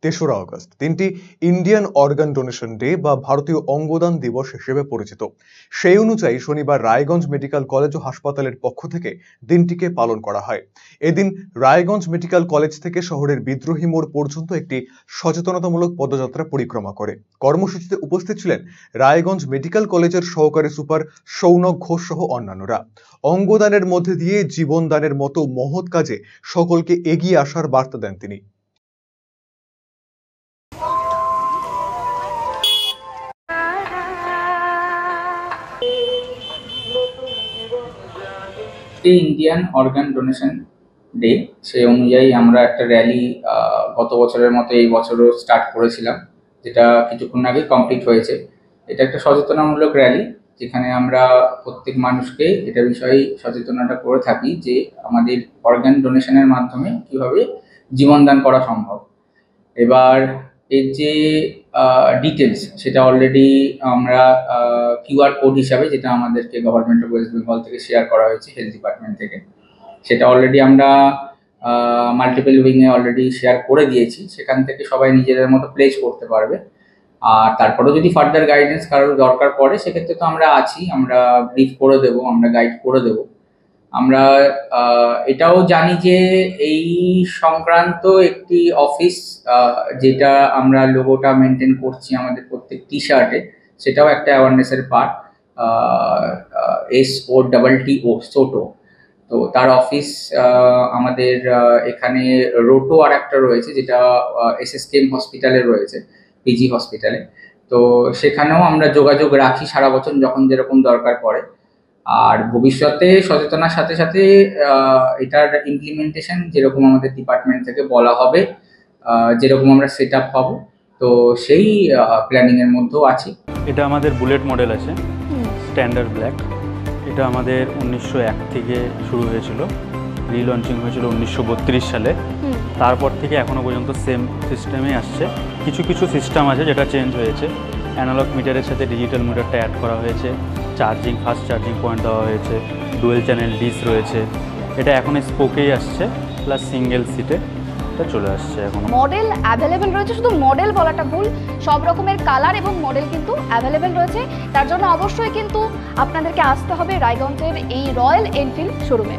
তেসরা আগস্ট দিনটি Indian organ donation day বা ভারতীয় অঙ্গদান দিবস হিসেবে পরিচিত। সেই অনুযায়ী শনিবার রায়গঞ্জ মেডিকেল কলেজ ও হাসপাতালের পক্ষ থেকে দিনটিকে পালন করা হয়। এদিন রায়গঞ্জ মেডিকেল কলেজ থেকে শহরের বিদ্রোহী মোড় পর্যন্ত একটি সচেতনতামূলক পদযাত্রা পরিক্রমা করে। কর্মসূচিতে উপস্থিত ছিলেন রায়গঞ্জ মেডিকেল কলেজের সহকারী সুপার সৌনক ঘোষ সহ অন্যান্যরা। অঙ্গদানের মধ্যে দিয়ে জীবনদানের মতো মহৎ কাজে সকলকে এগিয়ে আসার বার্তা দেন তিনি। ইন্ডিয়ান অর্গান ডোনেশন ডে, সেই অনুযায়ী আমরা একটা র্যালি গত বছরের মতো এই বছরও স্টার্ট করেছিলাম, যেটা কিছুক্ষণ আগে কমপ্লিট হয়েছে। এটা একটা সচেতনামূলক র্যালি, যেখানে আমরা প্রত্যেক মানুষকে এটা বিষয়ে সচেতনতা করে থাকি যে আমাদের অর্গান ডোনেশনের মাধ্যমে কিভাবে জীবনদান করা সম্ভব। এবার এর যে ডিটেলস, সেটা অলরেডি আমরা কিউআর কোড হিসাবে, যেটা আমাদেরকে গভর্নমেন্ট অফ ওয়েস্ট বেঙ্গল থেকে শেয়ার করা হয়েছে হেলথ ডিপার্টমেন্ট থেকে, সেটা অলরেডি আমরা মাল্টিপল উইংয়ে অলরেডি শেয়ার করে দিয়েছি। সেখান থেকে সবাই নিজেদের মতো প্লেস করতে পারবে। আর তারপরেও যদি ফার্দার গাইডেন্স কারোর দরকার পড়ে, সেক্ষেত্রে তো আমরা আছি, আমরা ব্রিফ করে দেবো, আমরা গাইড করে দেবো। আমরা এটাও জানি যে এই সংক্রান্ত একটি অফিস, যেটা আমরা লোগোটা মেনটেন করছি আমাদের প্রত্যেক টি শার্টে, সেটাও একটা অ্যাওয়ারনেসের পার্ট। SOTTO সোটো, তো তার অফিস আমাদের এখানে রোটো আর একটা রয়েছে, যেটা SSKM হসপিটালে রয়েছে, PG হসপিটালে। তো সেখানেও আমরা যোগাযোগ রাখি সারা বছর, যখন যেরকম দরকার পড়ে। আর ভবিষ্যতে সচেতনার সাথে সাথে এটার ইমপ্লিমেন্টেশন যেরকম আমাদের ডিপার্টমেন্ট থেকে বলা হবে, যেরকম আমরা সেট আপ পাবো, তো সেই প্ল্যানিংয়ের মধ্যেও আছি। এটা আমাদের বুলেট মডেল আছে, স্ট্যান্ডার্ড ব্ল্যাক। এটা আমাদের 1901 থেকে শুরু হয়েছিল, রিলঞ্চিং হয়েছিল 1932 সালে। তারপর থেকে এখনও পর্যন্ত সেম সিস্টেমে আসছে। কিছু কিছু সিস্টেম আছে যেটা চেঞ্জ হয়েছে। অ্যানালগ মিটারের সাথে ডিজিটাল মিটারটা অ্যাড করা হয়েছে, চার্জিং ফাস্ট চার্জিং পয়েন্ট দেওয়া হয়েছে, ডুয়েল চ্যানেল ডিস রয়েছে। এটা এখন স্পোকেই আসছে, প্লাস সিঙ্গেল সিটে এটা চলে আসছে। এখন মডেল অ্যাভেলেবেল রয়েছে, শুধু মডেল বলাটা ভুল, সব রকমের কালার এবং মডেল কিন্তু অ্যাভেলেবেল রয়েছে। তার জন্য অবশ্যই কিন্তু আপনাদেরকে আসতে হবে রায়গঞ্জের এই রয়্যাল এনফিল্ড শোরুমে।